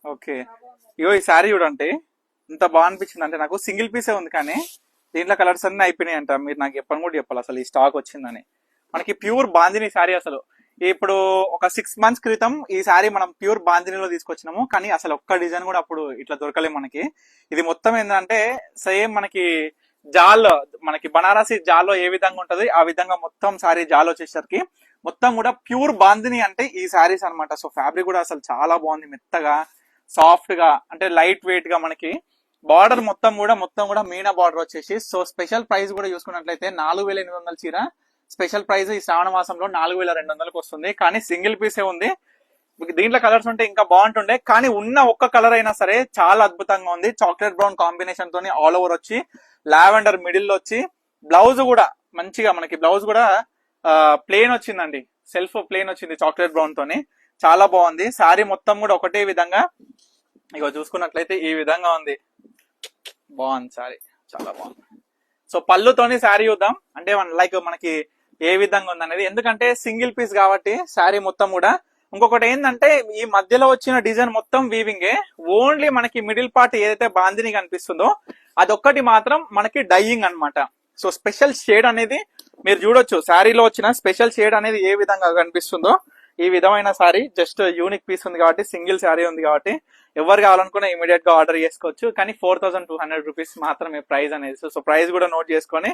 Okay. ఇగో ఈ శారీ చూడండి ఇంత బాగా అనిపించింది అంటే నాకు సింగిల్ పీసే ఉంది కానీ దీంట్లో కలర్స్ అన్ని అయిపోయినాయి అంట. మీరు నాకు చెప్పని కూడా చెప్పాలి అసలు ఈ స్టాక్ వచ్చిందని. మనకి ప్యూర్ బాందిని శారీ అసలు ఇప్పుడు ఒక 6 months క్రితం ఈ శారీ మనం ప్యూర్ బాందినిలో తీసుకొచ్చినాము కానీ అసలు ఒక్క డిజైన్ కూడా అప్పుడు ఇట్లా దొరకలేదు మనకి. ఇది మొత్తం ఏంటంటే సేమ్ మనకి జాల్, మనకి బనారసి జాల్లో ఏ విధంగా ఉంటది ఆ విధంగా మొత్తం శారీ జాల్ వచ్చేసరికి మొత్తం కూడా ప్యూర్ బాందిని అంటే ఈ శారీస్ అన్నమాట. సో ఫ్యాబ్రిక్ కూడా అసలు చాలా బాగుంది, మెత్తగా సాఫ్ట్ గా అంటే లైట్ వెయిట్ గా. మనకి బార్డర్ మొత్తం కూడా మీనా బార్డర్ వచ్చేసి. సో స్పెషల్ ప్రైస్ కూడా చూసుకున్నట్లయితే 4800 చీర స్పెషల్ ప్రైస్ ఈ శ్రావణ మాసంలో 4200కి వస్తుంది. కానీ సింగిల్ పీసే ఉంది. మీకు దీంట్లో కలర్స్ ఉంటే ఇంకా బాగుంటుండే కానీ ఉన్న ఒక్క కలర్ అయినా సరే చాలా అద్భుతంగా ఉంది. చాక్లెట్ బ్రౌన్ కాంబినేషన్ తోని ఆల్ ఓవర్ వచ్చి లావెండర్ మిడిల్ లో వచ్చి బ్లౌజ్ కూడా మంచిగా మనకి బ్లౌజ్ కూడా ప్లేన్ వచ్చిందండి, సెల్ఫ్ ప్లేన్ వచ్చింది చాక్లెట్ బ్రౌన్ తోని. చాలా బాగుంది. శారీ మొత్తం కూడా ఒకటే విధంగా ఇగో చూసుకున్నట్లయితే ఈ విధంగా ఉంది. బాగుంది శారీ, చాలా బాగుంది. సో పళ్ళుతోని శారీ చూద్దాం అంటే లైక్ మనకి ఏ విధంగా ఉంది అనేది. ఎందుకంటే సింగిల్ పీస్ కాబట్టి శారీ మొత్తం కూడా. ఇంకొకటి ఏంటంటే ఈ మధ్యలో వచ్చిన డిజైన్ మొత్తం వీవింగే, ఓన్లీ మనకి మిడిల్ పార్ట్ ఏదైతే బాందిని కనిపిస్తుందో అదొక్కటి మాత్రం మనకి డైయింగ్ అన్నమాట. సో స్పెషల్ షేడ్ అనేది మీరు చూడొచ్చు, శారీలో వచ్చిన స్పెషల్ షేడ్ అనేది ఏ విధంగా కనిపిస్తుందో ఈ విధమైన శారీ. జస్ట్ యూనిక్ పీస్ ఉంది కాబట్టి, సింగిల్ శారీ ఉంది కాబట్టి ఎవరు కావాలనుకున్నా ఇమీడియట్ గా ఆర్డర్ చేసుకోవచ్చు. కానీ 4200 రూపీస్ మాత్రమే ప్రైస్ అనేది. సో ప్రైస్ కూడా నోట్ చేసుకొని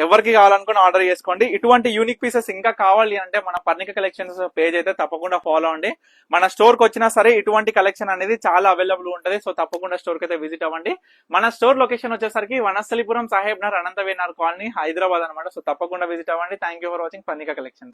ఎవరికి కావాలనుకున్నా ఆర్డర్ చేసుకోండి. ఇటువంటి యూనిక్ పీసెస్ ఇంకా కావాలి అంటే మన పర్ణిక కలెక్షన్స్ పేజ్ అయితే తప్పకుండా ఫాలో అవ్వండి. మన స్టోర్ కి వచ్చినా సరే ఇటువంటి కలెక్షన్ అనేది చాలా అవైలబుల్ ఉంటుంది. సో తప్పకుండా స్టోర్ కి అయితే విజిట్ అవ్వండి. మన స్టోర్ లొకేషన్ వచ్చేసరికి వనస్థలిపురం సాహెబ్ నగర్ అనంతవేనార్ కాలనీ హైదరాబాద్ అనమాట. సో తప్పకుండా విజిట్ అవ్వండి. Thank you for watching Parnika collections.